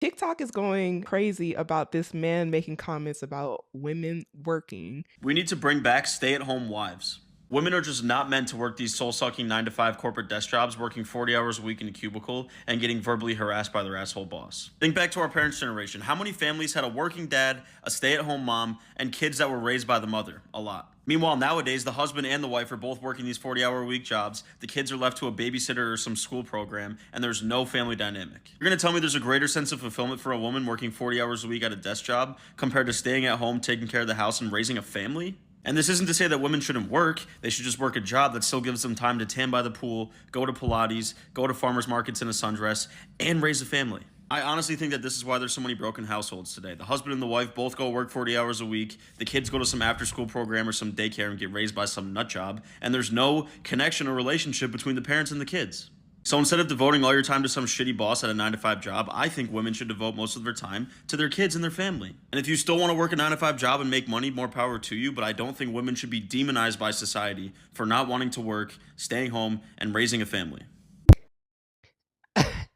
TikTok is going crazy about this man making comments about women working. We need to bring back stay at home wives. Women are just not meant to work these soul sucking 9 to 5 corporate desk jobs, working 40 hours a week in a cubicle and getting verbally harassed by their asshole boss. Think back to our parents' generation. How many families had a working dad, a stay at home mom, and kids that were raised by the mother? A lot. Meanwhile, nowadays, the husband and the wife are both working these 40-hour-a-week jobs. The kids are left to a babysitter or some school program, and there's no family dynamic. You're gonna tell me there's a greater sense of fulfillment for a woman working 40 hours a week at a desk job compared to staying at home, taking care of the house, and raising a family? And this isn't to say that women shouldn't work. They should just work a job that still gives them time to tan by the pool, go to Pilates, go to farmers markets in a sundress, and raise a family. I honestly think that this is why there's so many broken households today. The husband and the wife both go work 40 hours a week. The kids go to some after school program or some daycare and get raised by some nut job. And there's no connection or relationship between the parents and the kids. So instead of devoting all your time to some shitty boss at a 9 to 5 job, I think women should devote most of their time to their kids and their family. And if you still want to work a 9 to 5 job and make money, more power to you, but I don't think women should be demonized by society for not wanting to work, staying home, and raising a family.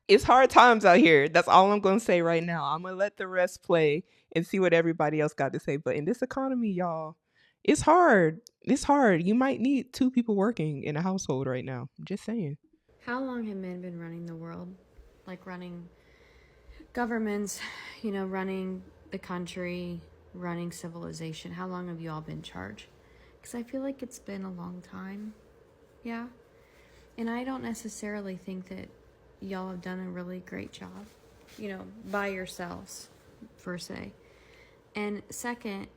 It's hard times out here. That's all I'm going to say right now. I'm going to let the rest play and see what everybody else got to say. But in this economy, y'all, it's hard. It's hard. You might need 2 people working in a household right now. I'm just saying. How long have men been running the world? Like running governments, running the country, running civilization. How long have you all been in charge? Because I feel like it's been a long time. Yeah. And I don't necessarily think that y'all have done a really great job, by yourselves, per se. And second,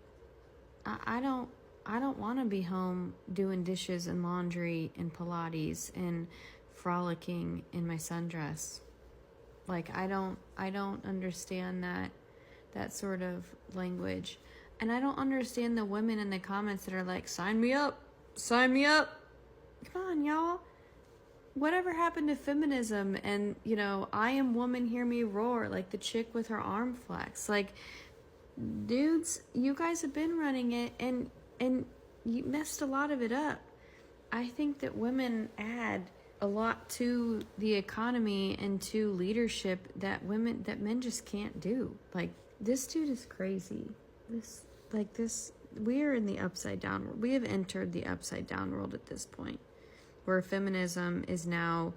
I don't want to be home doing dishes and laundry and Pilates and frolicking in my sundress. Like I don't understand that sort of language. And I don't understand the women in the comments that are like, sign me up. Come on, y'all. Whatever happened to feminism and, I am woman, hear me roar, like the chick with her arm flex. Like, dudes, you guys have been running it and you messed a lot of it up. I think that women add a lot to the economy and to leadership that men just can't do. Like, this dude is crazy. We are in the upside down world. We have entered the upside down world at this point, where feminism is now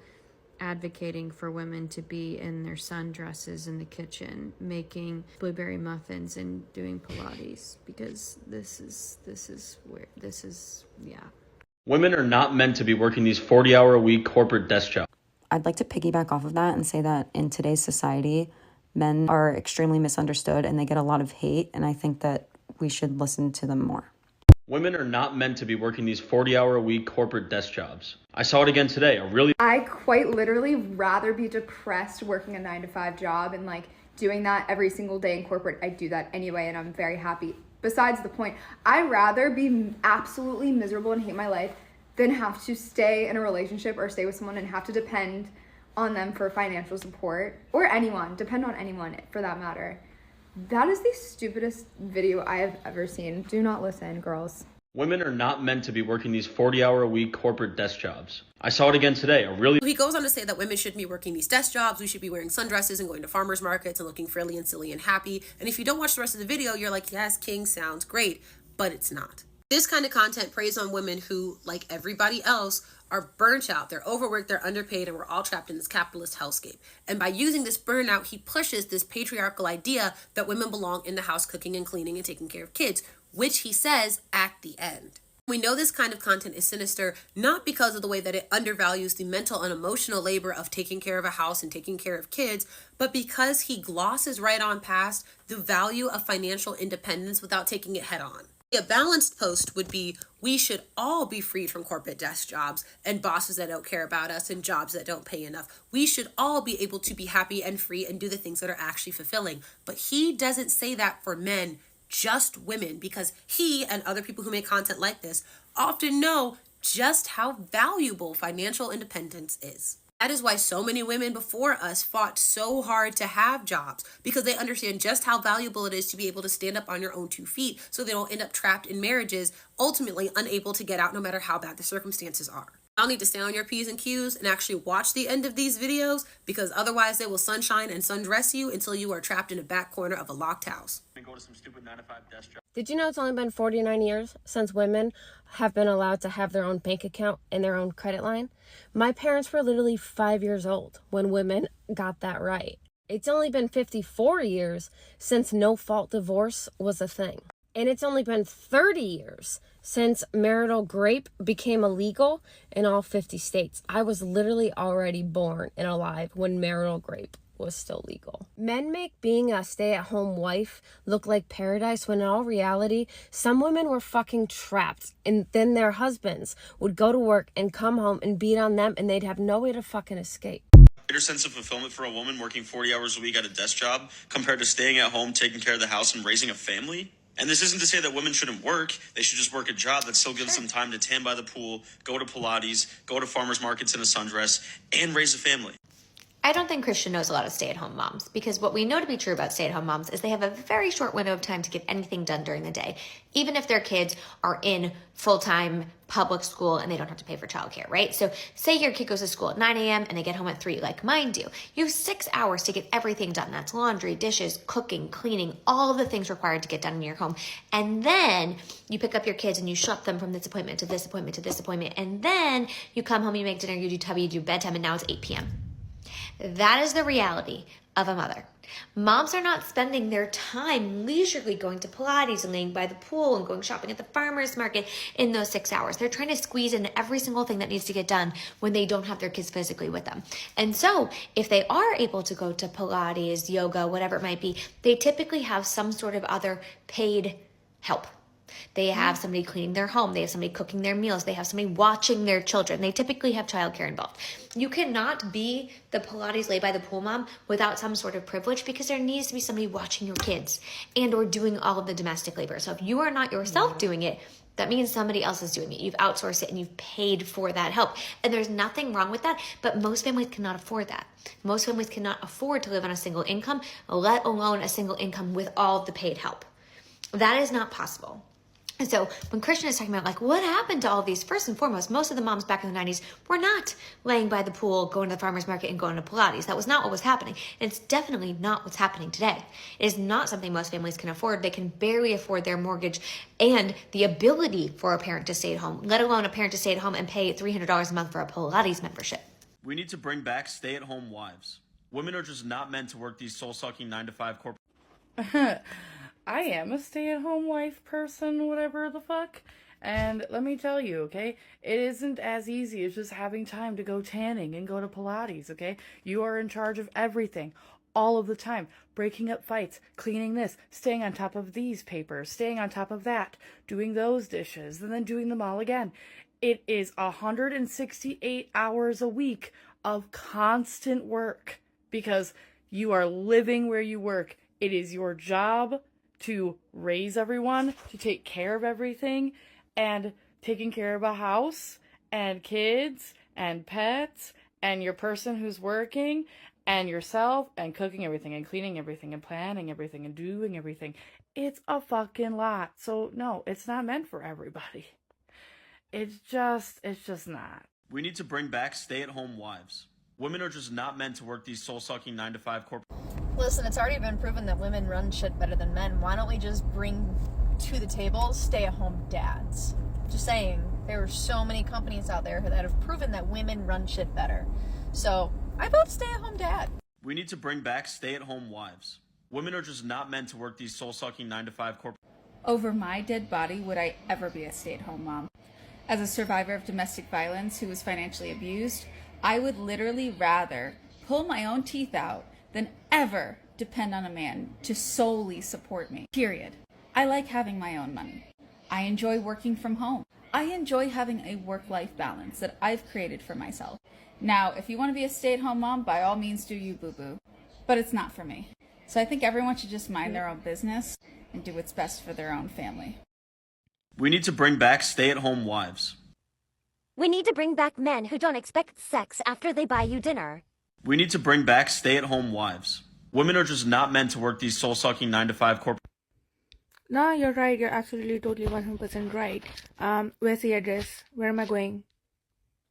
advocating for women to be in their sundresses in the kitchen, making blueberry muffins and doing Pilates, because this is yeah. Women are not meant to be working these 40-hour-a-week corporate desk jobs. I'd like to piggyback off of that and say that in today's society, men are extremely misunderstood and they get a lot of hate, and I think that we should listen to them more. Women are not meant to be working these 40-hour-a-week corporate desk jobs. I saw it again today. I quite literally rather be depressed working a 9 to 5 job and doing that every single day in corporate. I do that anyway and I'm very happy. Besides the point, I'd rather be absolutely miserable and hate my life than have to stay in a relationship or stay with someone and have to depend on them for financial support, or depend on anyone for that matter. That is the stupidest video I have ever seen. Do not listen, girls. Women are not meant to be working these 40-hour-a-week corporate desk jobs. I saw it again today. He goes on to say that women shouldn't be working these desk jobs. We should be wearing sundresses and going to farmers markets and looking frilly and silly and happy. And if you don't watch the rest of the video, you're like, yes, King sounds great, but it's not. This kind of content preys on women who, like everybody else, are burnt out, they're overworked, they're underpaid, and we're all trapped in this capitalist hellscape. And by using this burnout, he pushes this patriarchal idea that women belong in the house cooking and cleaning and taking care of kids, which he says at the end. We know this kind of content is sinister, not because of the way that it undervalues the mental and emotional labor of taking care of a house and taking care of kids, but because he glosses right on past the value of financial independence without taking it head on. A balanced post would be, we should all be freed from corporate desk jobs and bosses that don't care about us and jobs that don't pay enough. We should all be able to be happy and free and do the things that are actually fulfilling. But he doesn't say that for men, just women, because he and other people who make content like this often know just how valuable financial independence is. That is why so many women before us fought so hard to have jobs, because they understand just how valuable it is to be able to stand up on your own 2 feet so they don't end up trapped in marriages, ultimately unable to get out no matter how bad the circumstances are. Y'all need to stay on your P's and Q's and actually watch the end of these videos, because otherwise they will sunshine and sundress you until you are trapped in a back corner of a locked house. Go to some stupid 9 to 5 desk job. Did you know it's only been 49 years since women have been allowed to have their own bank account and their own credit line? My parents were literally 5 years old when women got that right. It's only been 54 years since no-fault divorce was a thing. And it's only been 30 years since marital rape became illegal in all 50 states. I was literally already born and alive when marital rape was still legal. Men make being a stay-at-home wife look like paradise, when in all reality, some women were fucking trapped, and then their husbands would go to work and come home and beat on them, and they'd have no way to fucking escape. Greater sense of fulfillment for a woman working 40 hours a week at a desk job compared to staying at home, taking care of the house, and raising a family? And this isn't to say that women shouldn't work. They should just work a job that still gives them time to tan by the pool, go to Pilates, go to farmers markets in a sundress, and raise a family. I don't think Christian knows a lot of stay-at-home moms, because what we know to be true about stay-at-home moms is they have a very short window of time to get anything done during the day, even if their kids are in full-time public school and they don't have to pay for childcare, right? So say your kid goes to school at 9 a.m. and they get home at 3, like mine do. You have 6 hours to get everything done. That's laundry, dishes, cooking, cleaning, all of the things required to get done in your home. And then you pick up your kids and you schlep them from this appointment to this appointment to this appointment. And then you come home, you make dinner, you do tubby, you do bedtime, and now it's 8 p.m. That is the reality of a mother. Moms are not spending their time leisurely going to Pilates and laying by the pool and going shopping at the farmer's market in those 6 hours. They're trying to squeeze in every single thing that needs to get done when they don't have their kids physically with them. And so if they are able to go to Pilates, yoga, whatever it might be, they typically have some sort of other paid help. They have somebody cleaning their home. They have somebody cooking their meals. They have somebody watching their children. They typically have childcare involved. You cannot be the Pilates lay by the pool mom without some sort of privilege, because there needs to be somebody watching your kids and or doing all of the domestic labor. So if you are not yourself doing it, that means somebody else is doing it. You've outsourced it and you've paid for that help. And there's nothing wrong with that, but most families cannot afford that. Most families cannot afford to live on a single income, let alone a single income with all of the paid help. That is not possible. And so when Christian is talking about, like, what happened to all of these, first and foremost, most of the moms back in the 90s were not laying by the pool, going to the farmer's market, and going to Pilates. That was not what was happening. And it's definitely not what's happening today. It is not something most families can afford. They can barely afford their mortgage and the ability for a parent to stay at home, let alone a parent to stay at home and pay $300 a month for a Pilates membership. We need to bring back stay-at-home wives. Women are just not meant to work these soul-sucking 9-to-5 corporate... I am a stay-at-home wife person, whatever the fuck. And let me tell you, okay, it isn't as easy as just having time to go tanning and go to Pilates, okay? You are in charge of everything, all of the time. Breaking up fights, cleaning this, staying on top of these papers, staying on top of that, doing those dishes, and then doing them all again. It is 168 hours a week of constant work, because you are living where you work. It is your job to raise everyone, to take care of everything, and taking care of a house, and kids, and pets, and your person who's working, and yourself, and cooking everything, and cleaning everything, and planning everything, and doing everything. It's a fucking lot. So no, it's not meant for everybody. It's just not. We need to bring back stay-at-home wives. Women are just not meant to work these soul-sucking 9-to-5 corporate... Listen, it's already been proven that women run shit better than men. Why don't we just bring to the table stay-at-home dads? Just saying, there are so many companies out there that have proven that women run shit better. So, I vote stay-at-home dad. We need to bring back stay-at-home wives. Women are just not meant to work these soul-sucking 9-to-5 corporate... Over my dead body would I ever be a stay-at-home mom. As a survivor of domestic violence who was financially abused, I would literally rather pull my own teeth out than ever depend on a man to solely support me. Period. I like having my own money. I enjoy working from home. I enjoy having a work-life balance that I've created for myself. Now, if you want to be a stay-at-home mom, by all means do you, boo-boo. But it's not for me. So I think everyone should just mind their own business and do what's best for their own family. We need to bring back stay-at-home wives. We need to bring back men who don't expect sex after they buy you dinner. We need to bring back stay-at-home wives. Women are just not meant to work these soul-sucking 9-to-5 corporate... No, you're right. You're absolutely totally 100% right. Where's the address? Where am I going?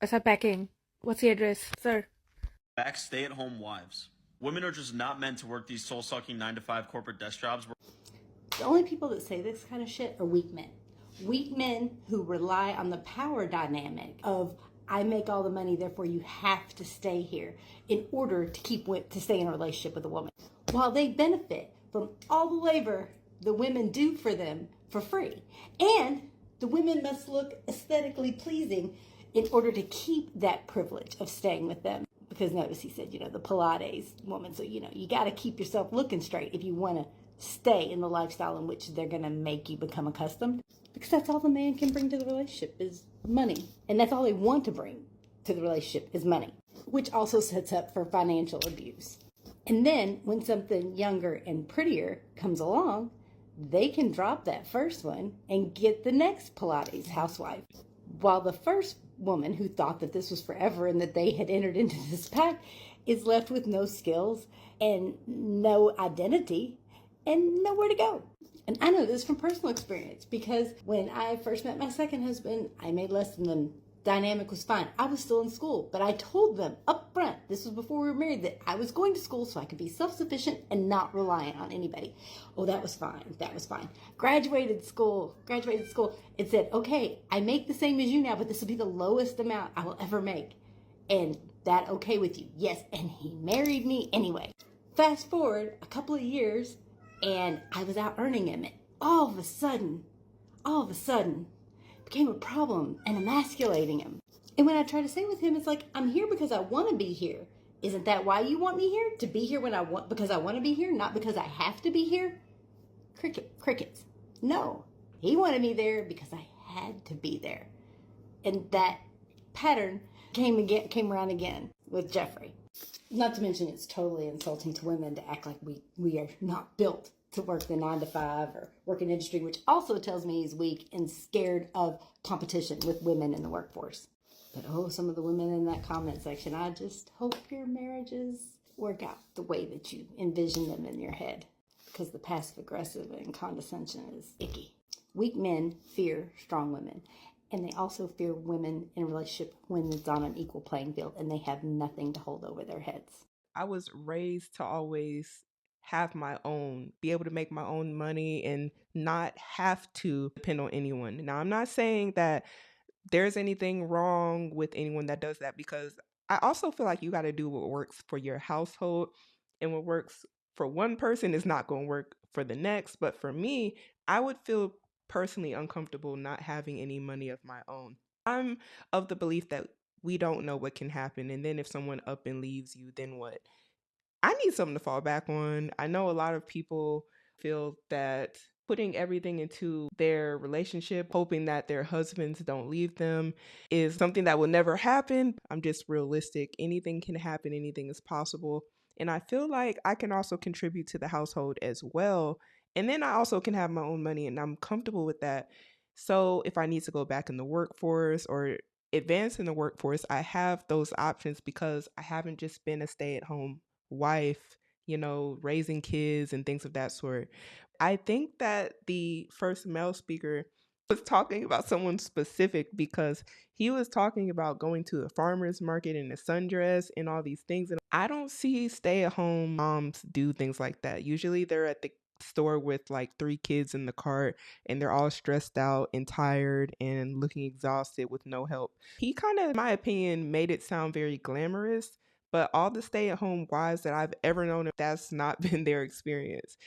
Asa packing. What's the address, sir? Back stay-at-home wives. Women are just not meant to work these soul-sucking 9-to-5 corporate desk jobs. The only people that say this kind of shit are weak men. Weak men who rely on the power dynamic of I make all the money, therefore you have to stay here in order to stay in a relationship with a woman. While they benefit from all the labor the women do for them for free. And the women must look aesthetically pleasing in order to keep that privilege of staying with them. Because notice he said, the Pilates woman. So, you got to keep yourself looking straight if you want to stay in the lifestyle in which they're going to make you become accustomed. Because that's all the man can bring to the relationship is money. And that's all they want to bring to the relationship is money, which also sets up for financial abuse. And then when something younger and prettier comes along, they can drop that first one and get the next Pilates housewife. While the first woman who thought that this was forever and that they had entered into this pact is left with no skills and no identity and nowhere to go. And I know this from personal experience because when I first met my second husband, I made less than them. Dynamic was fine. I was still in school, but I told them up front, this was before we were married, that I was going to school so I could be self-sufficient and not reliant on anybody. Oh, that was fine. That was fine. Graduated school, it said, okay, I make the same as you now, but this will be the lowest amount I will ever make. And that okay with you? Yes. And he married me anyway. Fast forward a couple of years and I was out earning him. And all of a sudden, became a problem and emasculating him. And when I try to say with him, it's like, I'm here because I want to be here. Isn't that why you want me here? To be here because I want to be here, not because I have to be here? Crickets. No, he wanted me there because I had to be there. And that pattern came around again with Jeffrey. Not to mention it's totally insulting to women to act like we are not built to work the 9-to-5 or work in industry, which also tells me he's weak and scared of competition with women in the workforce. But some of the women in that comment section, I just hope your marriages work out the way that you envision them in your head, because the passive aggressive and condescension is icky. Weak men fear strong women, and they also fear women in a relationship when it's on an equal playing field and they have nothing to hold over their heads. I was raised to always have my own, be able to make my own money and not have to depend on anyone. Now, I'm not saying that there's anything wrong with anyone that does that, because I also feel like you got to do what works for your household, and what works for one person is not going to work for the next. But for me, I would feel personally uncomfortable not having any money of my own. I'm of the belief that we don't know what can happen. And then if someone up and leaves you, then what? I need something to fall back on. I know a lot of people feel that putting everything into their relationship, hoping that their husbands don't leave them, is something that will never happen. I'm just realistic. Anything can happen, anything is possible. And I feel like I can also contribute to the household as well. And then I also can have my own money, and I'm comfortable with that. So if I need to go back in the workforce or advance in the workforce, I have those options because I haven't just been a stay-at-home wife, raising kids and things of that sort. I think that the first male speaker was talking about someone specific because he was talking about going to the farmer's market in a sundress and all these things. And I don't see stay-at-home moms do things like that. Usually they're at the store with like 3 kids in the cart and they're all stressed out and tired and looking exhausted with no help. He kind of, in my opinion, made it sound very glamorous, but all the stay-at-home wives that I've ever known, that's not been their experience.